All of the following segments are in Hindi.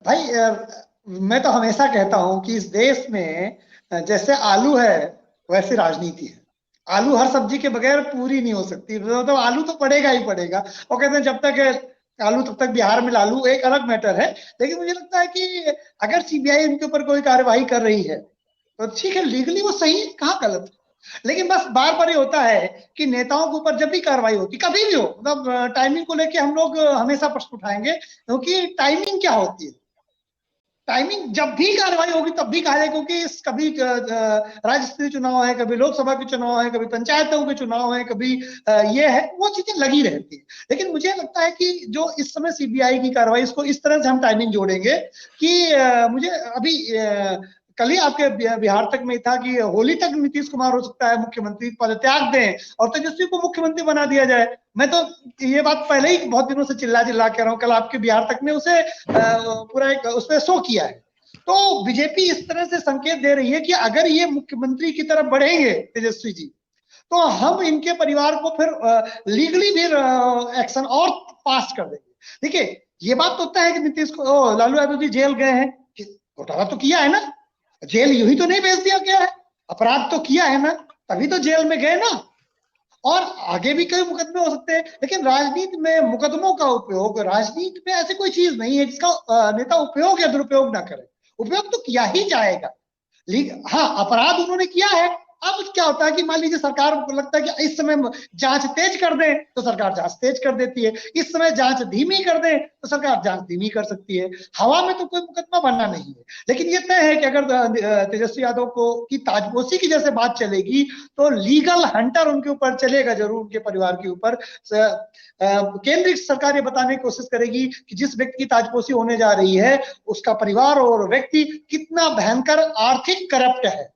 भाई मैं तो हमेशा कहता हूं कि इस देश में जैसे आलू है वैसे राजनीति है। आलू हर सब्जी के बगैर पूरी नहीं हो सकती, मतलब आलू तो पड़ेगा ही पड़ेगा। और कहते हैं जब तक आलू तब तक बिहार में लालू, एक अलग मैटर है। लेकिन मुझे लगता है कि अगर सीबीआई उनके ऊपर कोई कार्रवाई कर रही है तो ठीक है, लीगली वो सही, कहाँ गलत। लेकिन बस बार बार ये होता है कि नेताओं के ऊपर जब भी कार्रवाई होती, कभी भी हो, मतलब टाइमिंग को लेके हम लोग हमेशा प्रश्न उठाएंगे, क्योंकि टाइमिंग क्या होती है। टाइमिंग जब भी कार्रवाई होगी तब भी कहा जाए, क्योंकि कभी राज्य स्तरीय चुनाव है, कभी लोकसभा के चुनाव है, कभी पंचायतों के चुनाव है, कभी ये है, वो चीजें लगी रहती है। लेकिन मुझे लगता है कि जो इस समय सीबीआई की कार्रवाई, इसको इस तरह से हम टाइमिंग जोड़ेंगे कि मुझे अभी कल ही आपके बिहार तक में था कि होली तक नीतीश कुमार हो सकता है मुख्यमंत्री पद त्याग दें और तेजस्वी को मुख्यमंत्री बना दिया जाए। मैं तो ये बात पहले ही बहुत दिनों से चिल्ला चिल्ला कह रहा हूँ, कल आपके बिहार तक ने उसे पूरा एक उसमें शो किया है। तो बीजेपी इस तरह से संकेत दे रही है कि अगर ये मुख्यमंत्री की तरफ बढ़ेंगे तेजस्वी जी, तो हम इनके परिवार को फिर लीगली भी एक्शन और पास कर देंगे। देखिए, ये बात तो तय है कि नीतीश को लालू यादव जी जेल गए हैं, घोटाला तो किया है ना, जेल यूं ही तो नहीं भेज दिया गया है, अपराध तो किया है ना, तभी तो जेल में गए ना। और आगे भी कई मुकदमे हो सकते हैं, लेकिन राजनीति में मुकदमों का उपयोग, राजनीति में ऐसी कोई चीज नहीं है जिसका नेता उपयोग या दुरुपयोग ना करे। उपयोग तो किया ही जाएगा। हाँ, अपराध उन्होंने किया है। अब क्या होता है कि मान लीजिए सरकार को लगता है कि इस समय जांच तेज कर दें तो सरकार जांच तेज कर देती है, इस समय जांच धीमी कर दें तो सरकार जांच धीमी कर सकती है। हवा में तो कोई मुकदमा बनना नहीं है। लेकिन ये तय है कि अगर तेजस्वी यादव को की ताजपोशी की जैसे बात चलेगी तो लीगल हंटर उनके ऊपर चलेगा जरूर, उनके परिवार के ऊपर। केंद्रीय सरकार ये बताने की कोशिश करेगी कि जिस व्यक्ति की ताजपोशी होने जा रही है उसका परिवार और व्यक्ति कितना भयंकर आर्थिक करप्ट है।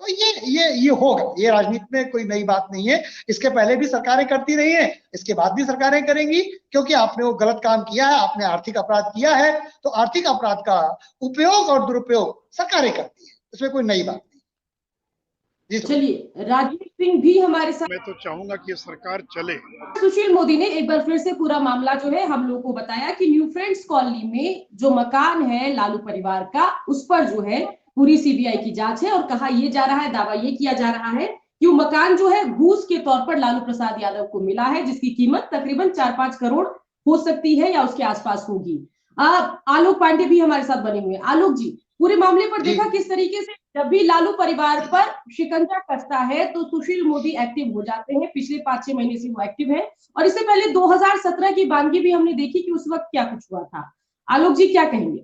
तो ये होगा, ये राजनीति में कोई नई बात नहीं है। इसके पहले भी सरकारें करती रही हैं, इसके बाद भी सरकारें करेंगी, क्योंकि आपने वो गलत काम किया है, आपने आर्थिक अपराध किया है, तो आर्थिक अपराध का उपयोग और दुरुपयोग सरकारें करती है, इसमें कोई नई बात नहीं। चलिए, राजीव सिंह भी हमारे साथ। मैं तो चाहूंगा कि सरकार चले। सुशील मोदी ने एक बार फिर से पूरा मामला जो है हम लोग को बताया कि न्यू फ्रेंड्स कॉलोनी में जो मकान है लालू परिवार का, उस पर जो है पूरी सीबीआई की जांच है और कहा यह जा रहा है, दावा यह किया जा रहा है कि वो मकान जो है घूस के तौर पर लालू प्रसाद यादव को मिला है, जिसकी कीमत तकरीबन 4-5 करोड़ हो सकती है या उसके आसपास होगी। आलोक पांडे भी हमारे साथ बने हुए हैं। आलोक जी, पूरे मामले पर देखा किस तरीके से जब भी लालू परिवार पर शिकंजा कसता है तो सुशील मोदी एक्टिव हो जाते हैं। पिछले 5-6 महीने से वो एक्टिव है और इससे पहले 2017 की बानगी भी हमने देखी कि उस वक्त क्या कुछ हुआ था। आलोक जी, क्या कहेंगे?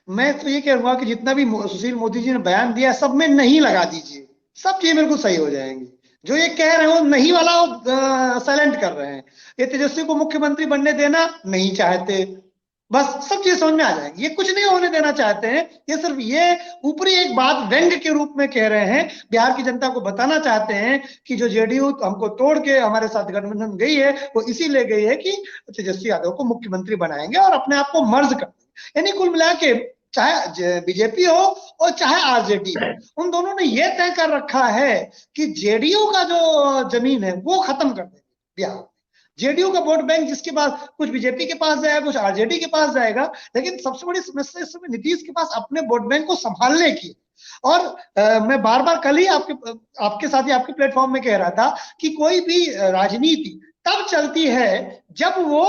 मैं तो ये कहूंगा कि जितना भी सुशील मोदी जी ने बयान दिया सब में नहीं लगा दीजिए, सब चीजें बिल्कुल सही हो जाएंगी। जो ये कह रहे हो नहीं वाला साइलेंट कर रहे हैं। ये तेजस्वी को मुख्यमंत्री बनने देना नहीं चाहते, बस सब चीज समझ में आ जाएंगी। ये कुछ नहीं होने देना चाहते हैं, ये सिर्फ ये ऊपरी एक बात व्यंग के रूप में कह रहे हैं। बिहार की जनता को बताना चाहते हैं कि जो जेडीयू हमको तोड़ के हमारे साथ गठबंधन गई है वो इसीलिए गई है कि तेजस्वी यादव को मुख्यमंत्री बनाएंगे और अपने आप को मर्ज कर देंगे। यानी कुल मिला के चाहे बीजेपी हो और चाहे आरजेडी हो, उन दोनों ने यह तय कर रखा है कि जेडीयू का जो जमीन है वो खत्म कर देंगे बिहार। जेडीयू का वोट बैंक जिसके पास, कुछ बीजेपी के पास जाएगा, कुछ आरजेडी के पास जाएगा, लेकिन सबसे बड़ी समस्या इस समय नीतीश के पास अपने वोट बैंक को संभालने की। और मैं बार बार कल ही आपके साथ ही आपके प्लेटफॉर्म में कह रहा था कि कोई भी राजनीति तब चलती है जब वो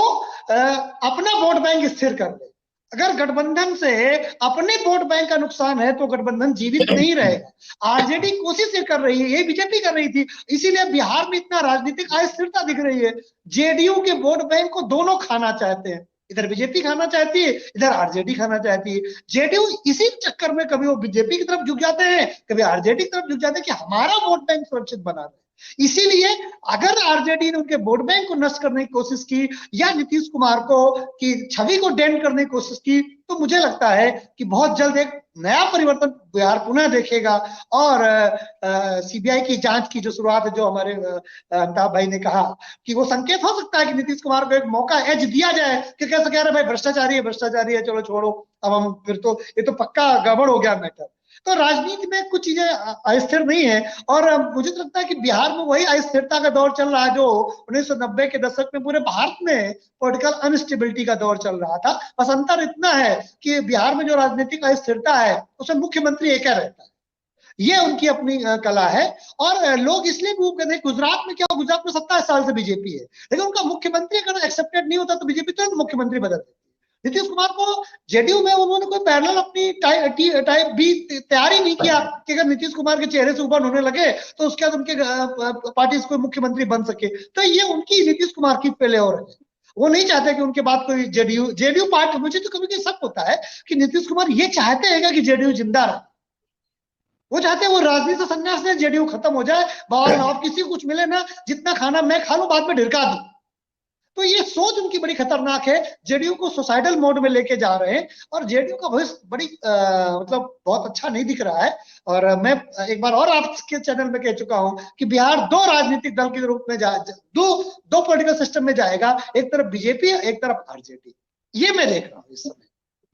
अपना वोट बैंक स्थिर कर ले। अगर गठबंधन से अपने वोट बैंक का नुकसान है तो गठबंधन जीवित नहीं रहेगा। आरजेडी कोशिश ये कर रही है, ये बीजेपी कर रही थी, इसीलिए बिहार में इतना राजनीतिक अस्थिरता दिख रही है। जेडीयू के वोट बैंक को दोनों खाना चाहते हैं, इधर बीजेपी खाना चाहती है, इधर आरजेडी खाना चाहती है। जेडीयू इसी चक्कर में कभी वो बीजेपी की तरफ झुक जाते हैं, कभी आरजेडी की तरफ झुक जाते हैं कि हमारा वोट बैंक सुरक्षित बना रहे। इसीलिए अगर आरजेडी ने उनके वोट बैंक को नष्ट करने की कोशिश की या नीतीश कुमार को की छवि को डेंट करने की कोशिश की, तो मुझे लगता है कि बहुत जल्द एक नया परिवर्तन बिहार पुनः देखेगा। और सीबीआई की जांच की जो शुरुआत है, जो हमारे अमिताभ भाई ने कहा कि वो संकेत हो सकता है कि नीतीश कुमार को एक मौका एज दिया जाए कि कैसे कह रहे भाई भ्रष्टाचारी है, भ्रष्टाचारी है, चलो छोड़ो, अब हम फिर तो ये तो पक्का गड़बड़ हो गया मैटर। तो राजनीति में कुछ चीजें अस्थिर नहीं है, और मुझे तो लगता है कि बिहार में वही अस्थिरता का दौर चल रहा है जो 1990 के दशक में पूरे भारत में पॉलिटिकल अनस्टेबिलिटी का दौर चल रहा था। बस अंतर इतना है कि बिहार में जो राजनीतिक अस्थिरता है उसमें मुख्यमंत्री एक रहता है, ये उनकी अपनी कला है। और लोग इसलिए मूव करते हैं, गुजरात में क्या, गुजरात में 27 साल से बीजेपी है, लेकिन उनका मुख्यमंत्री अगर एक्सेप्टेड नहीं होता तो बीजेपी तुरंत मुख्यमंत्री बदल देती है। नीतीश कुमार को जेडीयू में उन्होंने कोई पैरेलल अपनी टाइप भी तैयारी नहीं किया कि अगर नीतीश कुमार के चेहरे से ऊपर होने लगे तो उसके बाद उनके पार्टी से कोई मुख्यमंत्री बन सके। तो ये उनकी नीतीश कुमार की पहले और है, वो नहीं चाहते कि उनके बाद कोई जेडीयू पार्टी। मुझे तो कभी कभी शक होता है कि नीतीश कुमार ये चाहते हैं कि जेडीयू जिंदा रहे, वो चाहते हैं वो राजनीति से संन्यास ले, जेडीयू खत्म हो जाए, बाबा किसी को कुछ मिले ना, जितना खाना मैं खा लूं बाद में ढिरका दूं। तो ये सोच उनकी बड़ी खतरनाक है, जेडीयू को सुसाइडल मोड में लेके जा रहे हैं, और जेडीयू का भविष्य बड़ी मतलब बहुत अच्छा नहीं दिख रहा है। और मैं एक बार और आपके चैनल में कह चुका हूं कि बिहार दो राजनीतिक दल के रूप में दो पॉलिटिकल सिस्टम में जाएगा, एक तरफ बीजेपी एक तरफ आरजेडी, ये मैं देख रहा हूँ इस समय।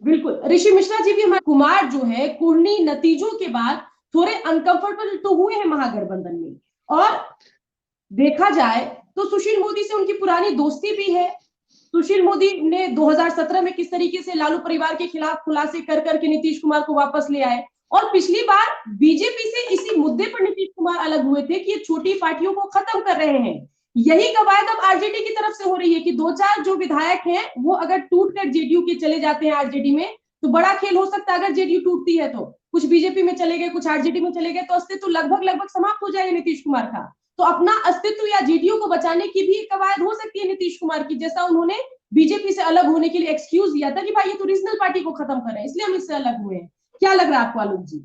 बिल्कुल, ऋषि मिश्रा जी भी हमारे कुमार जो है कुर्नी नतीजों के बाद थोड़े अनकंफर्टेबल तो हुए हैं महागठबंधन में, और देखा जाए तो सुशील मोदी से उनकी पुरानी दोस्ती भी है। सुशील मोदी ने 2017 में किस तरीके से लालू परिवार के खिलाफ खुलासे कर करके नीतीश कुमार को वापस ले आए, और पिछली बार बीजेपी से इसी मुद्दे पर नीतीश कुमार अलग हुए थे कि ये छोटी पार्टियों को खत्म कर रहे हैं। यही कवायद अब आरजेडी की तरफ से हो रही है कि 2-4 जो विधायक हैं वो अगर टूट कर जेडीयू के चले जाते हैं आरजेडी में तो बड़ा खेल हो सकता है। अगर जेडीयू टूटती है तो कुछ बीजेपी में चले गए, कुछ आरजेडी में चले गए, तो अस्तित्व लगभग समाप्त हो जाएगा नीतीश कुमार का। तो अपना अस्तित्व या जेडीयू को बचाने की भी कवायद हो सकती है नीतीश कुमार की, जैसा उन्होंने बीजेपी से अलग होने के लिए एक्सक्यूज दिया था कि भाई ये तो रीजनल पार्टी को खत्म कर रहे हैं इसलिए हम इससे अलग हुए हैं। क्या लग रहा है आपको आलोक जी?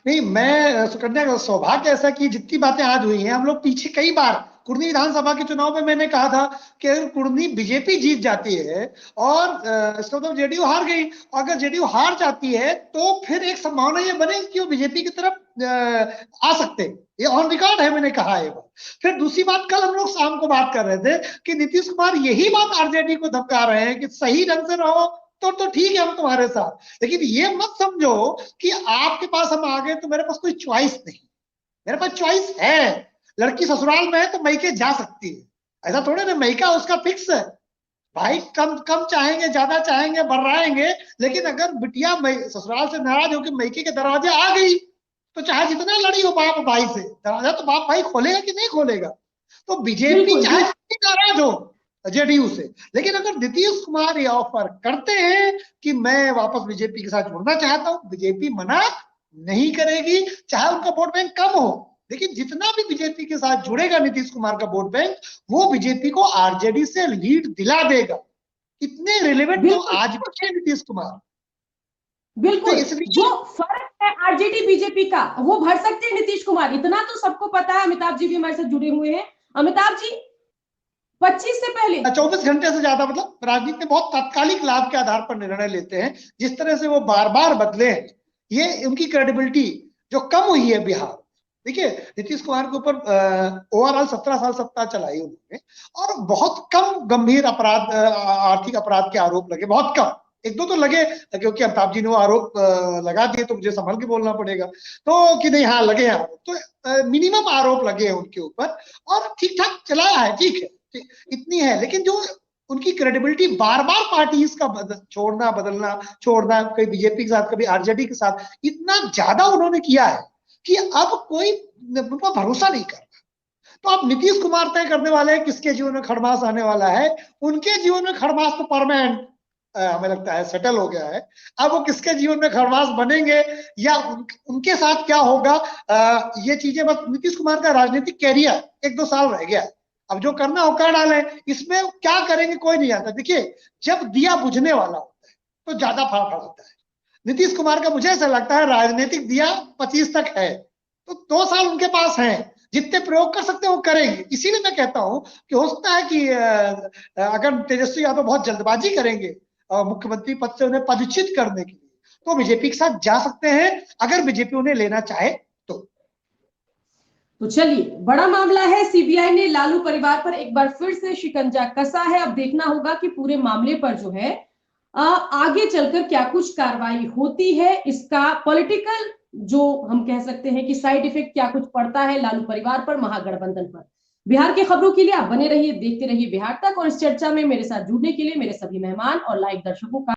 नहीं, मैं सुकन्या का सौभाग्य ऐसा कि जितनी बातें आज हुई हैं, हम लोग पीछे कई बार कुर्नी विधानसभा के चुनाव में मैंने कहा था कि अगर कुर्नी बीजेपी जीत जाती है और इसका मतलब जेडीयू हार गई, अगर जेडीयू हार जाती है तो फिर एक संभावना ये बनेगी कि वो बीजेपी की तरफ आ सकते हैं, ये ऑन रिकॉर्ड है, मैंने कहा है वो। फिर दूसरी बात, कल हम लोग शाम को बात कर रहे थे कि नीतीश कुमार यही बात आरजेडी को धमका रहे हैं कि सही ढंग से रहो तो ठीक है हम तुम्हारे साथ, लेकिन ये मत समझो कि आपके पास हम आ गए तो मेरे पास कोई चॉइस नहीं। मेरे पास चॉइस है, लड़की ससुराल में है तो मैके जा सकती है, ऐसा थोड़े ना मैका उसका फिक्स है भाई। कम चाहेंगे, ज्यादा चाहेंगे, बढ़ाएंगे, लेकिन अगर बिटिया ससुराल से नाराज होकर मैके के दरवाजे आ गई तो चाहे जितना लड़ी हो बाप भाई से, दरवाजा तो बाप भाई खोलेगा कि नहीं खोलेगा। तो बीजेपी चाहे जितनी नाराज हो जेडीयू से, लेकिन अगर नीतीश कुमार ये ऑफर करते हैं कि मैं वापस बीजेपी के साथ जुड़ना चाहता हूं, बीजेपी मना नहीं करेगी, चाहे उनका वोट बैंक कम हो। लेकिन जितना भी बीजेपी के साथ जुड़ेगा नीतीश कुमार का वोट बैंक, वो बीजेपी को आरजेडी से लीड दिला देगा। इतने रिलेवेंट तो आज भी है नीतीश कुमार। बिल्कुल, जो फर्क है आरजेडी बीजेपी का वो भर सकते हैं नीतीश कुमार, इतना तो सबको पता है। अमिताभ जी भी हमारे साथ जुड़े हुए हैं। अमिताभ जी, 25 से पहले 24 घंटे से ज्यादा, मतलब राजनीति में बहुत तात्कालिक लाभ के आधार पर निर्णय लेते हैं, जिस तरह से वो बार बार बदले हैं, ये उनकी क्रेडिबिलिटी जो कम हुई है बिहार। देखिए, नीतीश कुमार के ऊपर ओवरऑल 17 साल सत्ता चलाई उन्होंने, और बहुत कम गंभीर अपराध, आर्थिक अपराध के आरोप लगे, बहुत कम, एक दो तो लगे, क्योंकि अमिताभ जी ने वो आरोप लगा दिए तो मुझे संभल के बोलना पड़ेगा, तो कि नहीं हाँ लगे आरोप, तो मिनिमम आरोप लगे हैं उनके ऊपर, और ठीक ठाक चलाया है, ठीक है, इतनी है। लेकिन जो उनकी क्रेडिबिलिटी बार बार पार्टीज का बदलना छोड़ना, कभी बीजेपी के साथ कभी आरजेडी के साथ, इतना ज्यादा उन्होंने किया है कि अब कोई उनका भरोसा नहीं कर रहा। तो अब नीतीश कुमार तय करने वाले हैं किसके जीवन में खड़मास आने वाला है। उनके जीवन में खड़मास तो परमानेंट हमें लगता है सेटल हो गया है। अब वो किसके जीवन में खड़मास बनेंगे या उनके साथ क्या होगा, ये चीजें बस नीतीश कुमार का राजनीतिक कैरियर 1-2 साल रह गया है, अब जो करना हो कर डालें, इसमें क्या करेंगे कोई नहीं जानता। देखिए, जब दिया बुझने वाला होता है तो ज्यादा फड़फड़ाता है। नीतीश कुमार का मुझे ऐसा लगता है राजनीतिक दिया 25 तक है, तो 2 साल उनके पास हैं, जितने प्रयोग कर सकते हैं वो करेंगे। इसीलिए मैं कहता हूं कि हो सकता है कि अगर तेजस्वी यादव बहुत जल्दबाजी करेंगे मुख्यमंत्री पद से उन्हें पदच्युत करने के लिए, तो बीजेपी के साथ जा सकते हैं, अगर बीजेपी उन्हें लेना चाहे तो चलिए, बड़ा मामला है। सीबीआई ने लालू परिवार पर एक बार फिर से शिकंजा कसा है। अब देखना होगा कि पूरे मामले पर जो है आगे चलकर क्या कुछ कार्रवाई होती है। इसका पॉलिटिकल जो हम कह सकते हैं कि साइड इफेक्ट क्या कुछ पड़ता है लालू परिवार पर, महागठबंधन पर। बिहार की खबरों के लिए आप बने रहिए, देखते रहिए बिहार तक, और इस चर्चा में मेरे साथ जुड़ने के लिए मेरे सभी मेहमान और लाइव दर्शकों का